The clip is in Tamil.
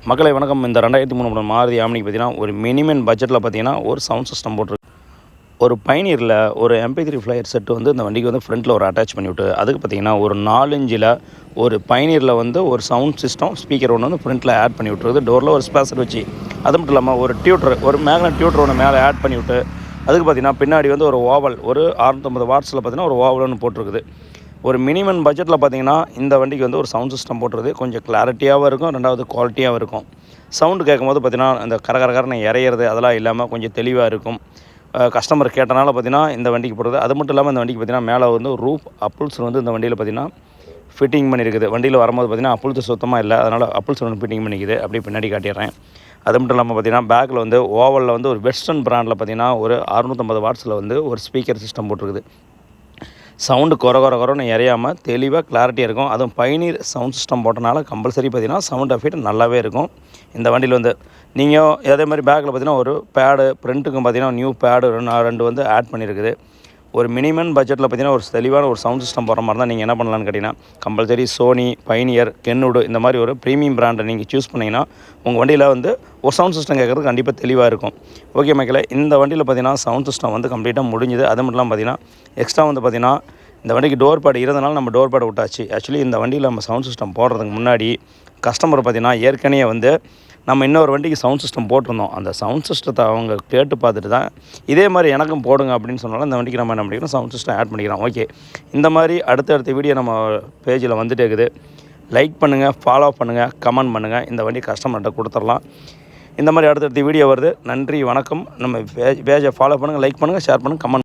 மக்களை வணக்கம். இந்த 2003 மாடல் மாருதி ஆம்னிக்கு பார்த்தீங்கன்னா ஒரு மினிமம் பட்ஜெட்டில் பார்த்தீங்கன்னா ஒரு சவுண்ட் சிஸ்டம் போட்டிருக்கு. ஒரு பைனியரில் ஒரு MP3 ஃப்ளையர் செட்டு வந்து இந்த வண்டிக்கு வந்து ஃப்ரண்ட்டில் ஒரு அட்டாச் பண்ணிவிட்டு அதுக்கு பார்த்தீங்கன்னா ஒரு 4 இன்ச்சில் ஒரு பைனியரில் வந்து ஒரு சவுண்ட் சிஸ்டம் ஸ்பீக்கர் ஒன்று வந்து ஃப்ரண்ட்டில் ஆட் பண்ணி விட்டுருது. டோரில் ஒரு ஸ்பேசர் வச்சு, அது மட்டும் இல்லாமல் ஒரு டியூட்டர், ஒரு மேக்னட் டியூட்டர் ஒன்று மேலே ஆட் பண்ணி விட்டு அதுக்கு பார்த்தீங்கன்னா பின்னாடி வந்து ஒரு ஓவல், ஒரு 650 வாட்ஸில் பார்த்தீங்கன்னா ஒரு ஓவல் ஒன்று போட்டிருக்குது. ஒரு மினிமம் பட்ஜெட்டில் பார்த்தீங்கன்னா இந்த வண்டிக்கு வந்து ஒரு சவுண்ட் சிஸ்டம் போட்டுறது கொஞ்சம் கிளாரிட்டியாகவும் இருக்கும், ரெண்டாவது குவாலிட்டியாகவும் இருக்கும். சவுண்டு கேட்கும்போது பார்த்தீங்கன்னா இந்த கரகரன்னு இறையிறது அதெல்லாம் இல்லாமல் கொஞ்சம் தெளிவாக இருக்கும். கஸ்டமர் கேட்டனால பார்த்தீங்கன்னா இந்த வண்டிக்கு போடுறது. அது மட்டும் இல்லாமல் இந்த வண்டிக்கு பார்த்தீங்கன்னா மேலே வந்து ரூஃப் அப்புல்ஸ் வந்து இந்த வண்டியில் பார்த்தீங்கன்னா ஃபிட்டிங் பண்ணியிருக்குது. வண்டியில் வரும்போது பார்த்தீங்கன்னா அப்புல்ஸ் சுத்தமாக இல்லை, அதனால் அப்புல்ஸ் ஒன்று ஃபிட்டிங் பண்ணிக்குது. அப்படியே பின்னாடி காட்டிடுறேன். அது மட்டும் இல்லாமல் பார்த்தீங்கன்னா பேக்கில் வந்து ஓவலில் வந்து ஒரு வெஸ்டர்ன் பிராண்டில் பார்த்தீங்கன்னா ஒரு 650 வாட்ஸில் வந்து ஒரு ஸ்பீக்கர் சிஸ்டம் போட்டிருக்குது. சவுண்டு குறன்னு இறையாமல் தெளிவாக கிளாரிட்டியாக இருக்கும். அதுவும் பைனியர் சவுண்ட் சிஸ்டம் போட்டனால கம்பல்சரி பார்த்தீங்கன்னா சவுண்ட் எஃபெக்ட் நல்லாவே இருக்கும். இந்த வண்டியில் வந்து நீங்கள் அதே மாதிரி பேக்கில் பார்த்தீங்கன்னா ஒரு பேடு ஃப்ரண்ட்டுக்கும் பார்த்தீங்கன்னா நியூ பேடு ரெண்டு வந்து ஆட் பண்ணியிருக்குது. ஒரு மினிமம் பட்ஜெட்டில் பார்த்தீங்கன்னா ஒரு தெளிவான ஒரு சவுண்ட் சிஸ்டம் போடுற மாதிரி தான் நீங்கள் என்ன பண்ணலான்னு கேட்டிங்கன்னா கம்பல்சரி சோனி, பைனியர், கென்வுட் இந்த மாதிரி ஒரு ப்ரீமியம் பிராண்டை நீங்கள் சூஸ் பண்ணிங்கன்னா உங்கள் வண்டியில் வந்து ஒரு சவுண்ட் சிஸ்டம் கேட்குறது கண்டிப்பாக தெளிவாக இருக்கும். ஓகே மக்களே, இந்த வண்டியில் பார்த்தீங்கன்னா சவுண்ட் சிஸ்டம் வந்து கம்ப்ளீட்டாக முடிஞ்சுது. அது மட்டும் இல்லாமல் பார்த்தீங்கன்னா எக்ஸ்ட்ரா வந்து பார்த்தீங்கன்னா இந்த வண்டிக்கு டோர் பேட் இருந்தனால நம்ம டோர் பேடை விட்டாச்சு. ஆக்சுவலி இந்த வண்டியில் நம்ம சவுண்ட் சிஸ்டம் போடுறதுக்கு முன்னாடி கஸ்டமர் பார்த்தீங்கன்னா ஏற்கனவே வந்து நம்ம இன்னொரு வண்டிக்கு சவுண்ட் சிஸ்டம் போட்டிருந்தோம். அந்த சவுண்ட் சிஸ்டத்தை அவங்க கேட்டு பார்த்துட்டு தான் இதே மாதிரி எனக்கும் போடுங்க அப்படின்னு சொன்னாலும் இந்த வண்டிக்கு நம்ம என்ன பண்ணிக்கிறோம், சவுண்ட் சிஸ்டம் ஆட் பண்ணிக்கிறோம். ஓகே, இந்த மாதிரி அடுத்தடுத்த வீடியோ நம்ம பேஜில் வந்துட்டே இருக்குது. லைக் பண்ணுங்கள், ஃபாலோ பண்ணுங்கள், கமெண்ட் பண்ணுங்கள். இந்த வண்டி கஸ்டமர்கிட்ட கொடுத்துடலாம். இந்த மாதிரி அடுத்தடுத்த வீடியோ வருது. நன்றி, வணக்கம். நம்ம பேஜை ஃபாலோ பண்ணுங்கள், லைக் பண்ணுங்கள், ஷேர் பண்ணுங்கள், கமெண்ட்